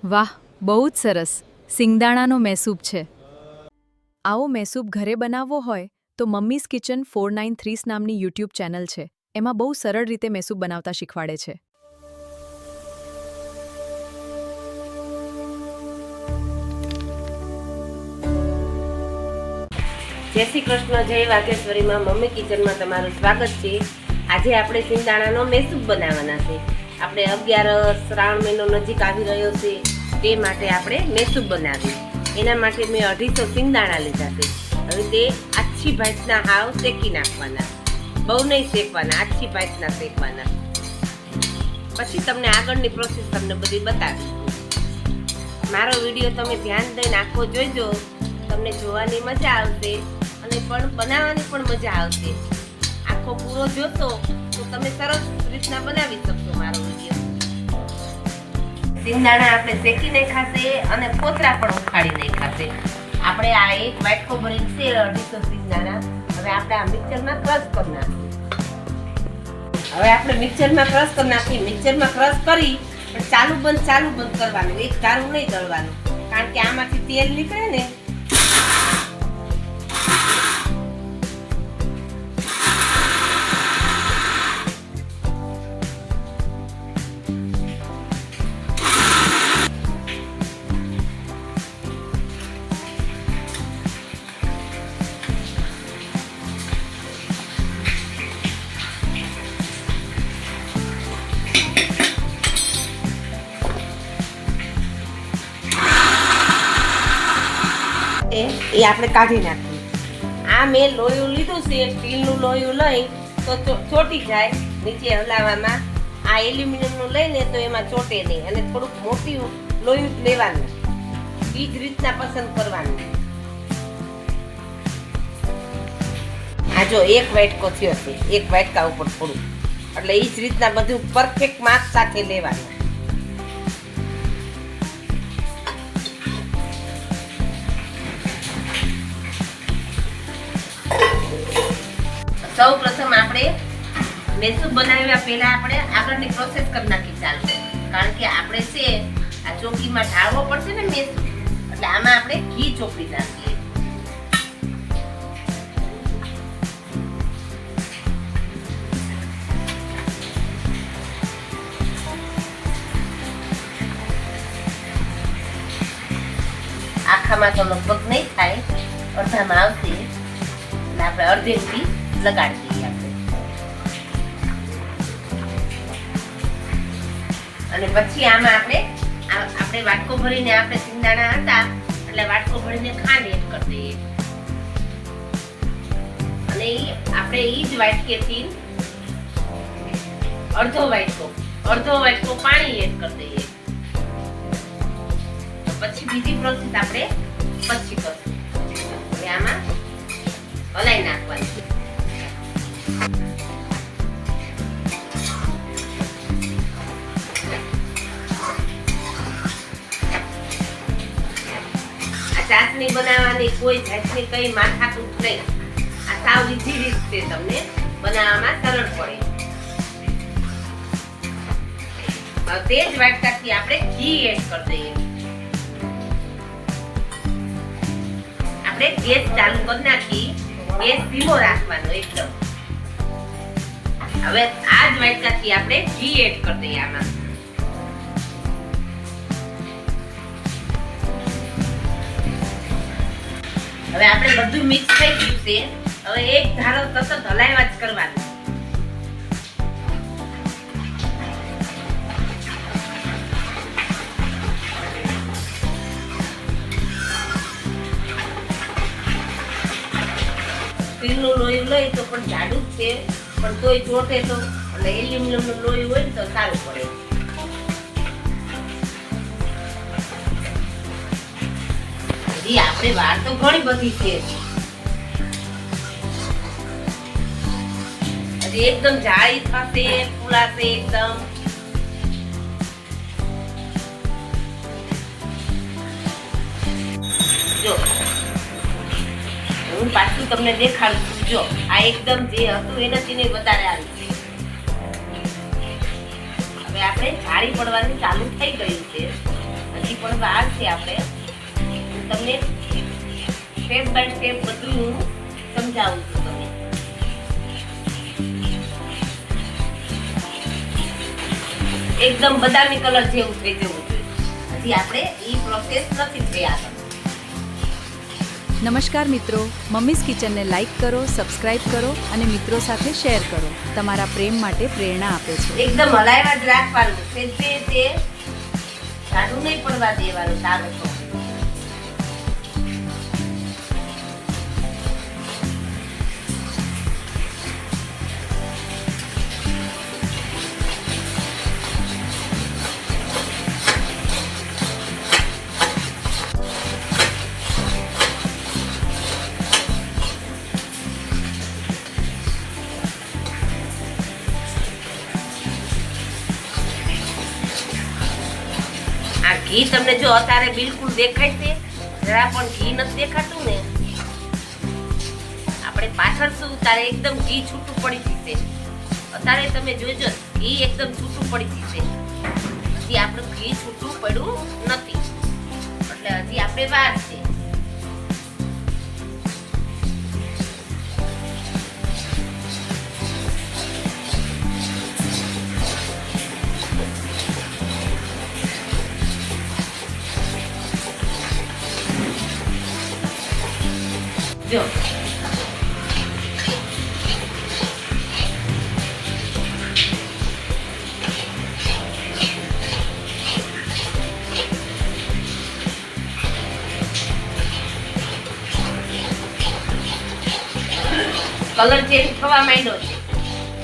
વાહ, બહુ જ સરસ. સિંગદાણાનો મૈસૂબ છે. આવો મૈસૂબ ઘરે બનાવવો હોય તો મમ્મીઝ કિચન 493 નામની યુટ્યુબ ચેનલ છે. એમાં બહુ સરળ રીતે મૈસૂબ બનાવતા શીખવાડે છે. જય શ્રી કૃષ્ણ, જય વાઘેશ્વરીમાં મમ્મી કિચનમાં તમારું સ્વાગત છે. આજે આપણે સિંગદાણાનો મૈસૂબ બનાવવાના છે. આપણે 11 શ્રાવણ મહિનો નજીક આવી રહ્યો છે, તે માટે આપણે મૈસૂબ બનાવીએ. એના માટે મેં 250 સિંગદાણા લીધા છે. હવે તે આછી ભાતના હાવ શેકી નાખવાના, બહુ નહીં શેકવાના, આછી ભાતના શેકવાના. પછી તમને આગળની પ્રોસેસ તમને બધી બતાવીશ. મારો વિડીયો તમે ધ્યાન દઈને આખો જોઈજો, તમને જોવાની મજા આવશે અને પણ બનાવવાની પણ મજા આવશે. આખો પૂરો જોશો તો તમે સરસ રીતના બનાવી શકશો મારો વિડીયો. સિંગદાણા આપણે શેકી નાખાશે અને ફોતરા પણ ઉખાડી નાખાશે. આપણે આ એક વાટકો ભરીને છે 250 સિંગદાણા. હવે આપણે આ મિક્સરમાં ક્રશ કરી નાખીએ. હવે આપણે મિક્સરમાં ક્રશ કરી નાખીએ. મિક્સરમાં ક્રશ કરી પણ ચાલુ બંધ કરવાનું, એક ધારું નહીં દળવાનું, કારણ કે આમાંથી તેલ નીકળે ને. એ આપણે કાઢી નાખીએ. આ મેં લોયું લીધું છે, સ્ટીલનું લોયું લઈ તો ચોટી જાય નીચે હલાવવામાં. આ એલ્યુમિનિયમનું લઈને તો એમાં ચોટે નહીં, અને થોડુંક મોટી લોયું લેવાનું, એ જ રીતના પસંદ કરવાનું. આ જો એક વાટકો થયો છે, એક વાટકા ઉપર થોડું, એટલે એ જ રીતના બધું પરફેક્ટ માપ સાથે લેવાનું. સૌ પ્રથમ આપણે મૈસૂબ બનાવ્યા પહેલા આપણે આગળની પ્રોસેસ કરી નાખી ચાલશે, કારણ કે આપણે છે આ ચોકીમાં ઢાળવો પડશે ને મૈસૂબ, એટલે આમાં આપણે ઘી ચોપડી નાખીએ. આખામાં તો લગભગ નહીં થાય, અડધામાં આવશે, એટલે આપણે અડધેથી લગાડી દઈએ આપણે. અને પછી આમાં આપણે વાટકો ભરીને, આપણે સિંગદાણા હતા એટલે વાટકો ભરીને ખાંડ એડ કરી દઈએ. અને આપણે એ જ વાટકેથી અડધો વાટકો પાણી એડ કરી દઈએ. પછી બીજી પ્રોસેસ આપણે પછી કરશું. હવે આમાં હલાઈ નાખવાનું. ચાસણી બનાવવાની કોઈ જાતની કઈ માથાકૂટ નહીં. આ સાવ ઈઝી રીત છે, તમને બનાવવામાં સરળ પડે. તે જ વાટકાથી આપણે ઘી એડ કરી દઈએ. આપણે ગેસ ચાલુ કરી નાખી, ગેસ ધીમો રાખવાનો એકદમ. હવે આ જ વાટકાથી આપણે ઘી એડ કરી દઈએ આમાં. હવે આપણે બધું મિક્સ થઈ ગયું છે. હવે એક ધારો સતત હલાવ્યા જ કરવાનું. સ્ટીલનું લોયું લઈ તો પણ જાડું જ છે, પણ તોય ચોટે તો, એટલે એલ્યુમિનિયમનું લોયું હોય ને તો સારું પડે. આપણે વાર તો ઘણી બધી છે, હજી એકદમ જાળી થશે, ફૂલાશે એકદમ. જો હું પાછું તમને દેખાડું છું. જો આ એકદમ જે હતું એનાથી વધારે આવી છે. હવે આપણે જાળી પડવાની ચાલુ થઈ ગયું છે. હજી પણ વાર છે. આપણે તમને સ્ટેપ બાય સ્ટેપ બધું હું સમજાવું છું તમને. એકદમ બદામી કલર જેવું થઈ જવું જોઈએ. હજી આપણે એ પ્રોસેસ નથી થઈ આગળ. નમસ્કાર મિત્રો, મમ્મીઝ કિચનને લાઈક કરો, સબસ્ક્રાઇબ કરો અને મિત્રો સાથે શેર કરો. તમારા પ્રેમ માટે પ્રેરણા આપે છે. એકદમ હલાવ્યા જ રાખવાનું છે. તે જાડું નહીં પડવા દેવાનું. તારો તો આ ઘી તમને જો અત્યારે બિલકુલ દેખાય છે, જરા પણ ઘી નથી દેખાતું ને. આપણે પાછળ શું તારે એકદમ ઘી છૂટું પડી જશે. અત્યારે તમે જોજો ઘી એકદમ છૂટું પડી જશે. હજી આપણું ઘી છૂટું પડ્યું નથી, એટલે હજી આપણે વાર છે. જો કલર ચેન્જ થવા માંડ્યો છે.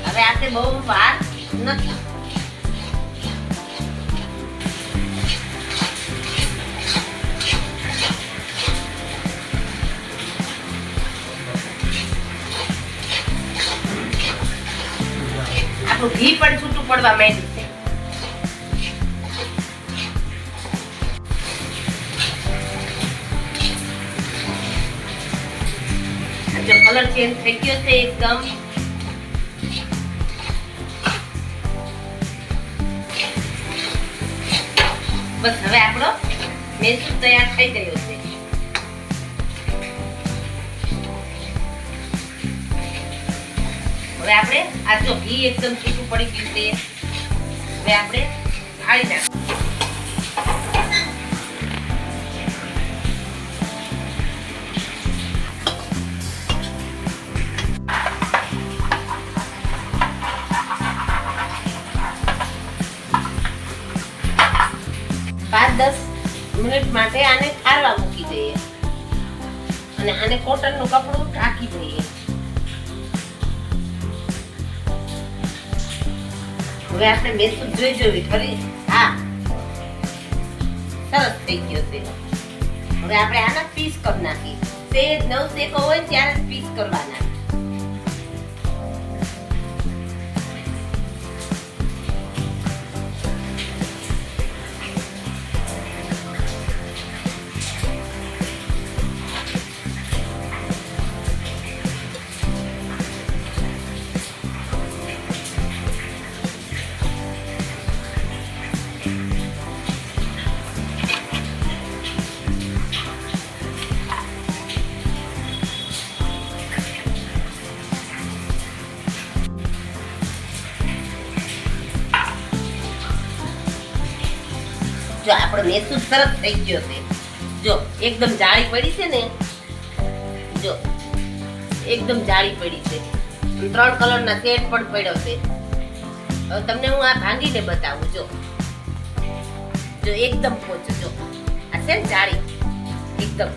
હવે આપણે બહુ વાર નથી. આપણું ઘી પણ છૂટું પડવા માંડ્યું છે. જો કલર ચેન્જ થઈ ગયો છે એકદમ. બસ હવે આપણો મૈસૂર તૈયાર થઈ ગયો છે. હવે આપણે આ જો ઘી એકદમ છૂટું પડી ગયું છે. હવે આપણે ઢાળી નાખીએ. પાંચ 10 મિનિટ માટે આને ઠારવા મૂકી દઈએ અને આને કોટનનું કપડું ઢાંકી દઈએ. હવે આપણે મૈસૂર જોઈ ખરી. હા, સરસ થઈ ગયો છે. હવે આપણે આના પીસ કરી નાખીએ. સેજ નવ શેકો હોય ત્યારે જ પીસ કરવાના. જો આપણો મૈસૂર સરસ થઈ ગયો છે. જો એકદમ જાળી પડી છે ને. જો એકદમ જાળી પડી છે. 3 કલરના શેડ પણ પડ્યો છે. હવે તમને હું આ ભાંગીને બતાવું. જો એકદમ પોચો. જો આ છે ને જાળી એકદમ.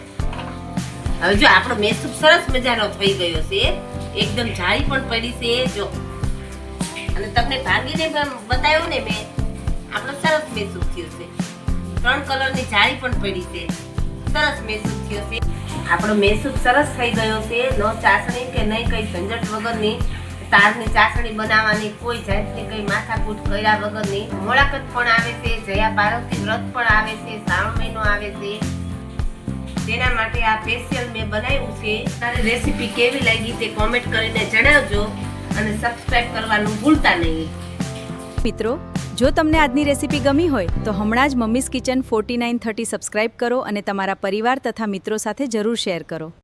હવે જો આપણો મૈસૂર સરસ મજાનો થઈ ગયો છે. એકદમ જાળી પણ પડી છે. જો અને તમને ભાંગીને બતાવ્યું ને મેં, આપણો સરસ મૈસૂર થયો છે. 3 કલરની જાળી પણ પડી છે. સરસ મૈસૂર થયો છે. આપણો મૈસૂર સરસ થઈ ગયો છે. નો ચાસણી કે નહીં કઈ ઝંઝટ વગરની તારની ચાસણી બનાવવાની, કોઈ જાતની કઈ માથાકૂટ કર્યા વગરની. મોળાકત પણ આવે છે, જયા પાર્વતી વ્રત પણ આવે છે, શ્રાવણ મહિનો આવે છે. તેના માટે આ સ્પેશિયલ મેં બનાવ્યું છે. તારી રેસીપી કેવી લાગી તે કોમેન્ટ કરીને જણાવજો અને સબસ્ક્રાઇબ કરવાનું ભૂલતા નહીં. મિત્રો, જો તમને આજની રેસીપી ગમી હોય તો હમણાં જ મમ્મીઝ કિચન 4930 સબસ્ક્રાઇબ કરો અને તમારા પરિવાર તથા મિત્રો સાથે જરૂર શેર કરો.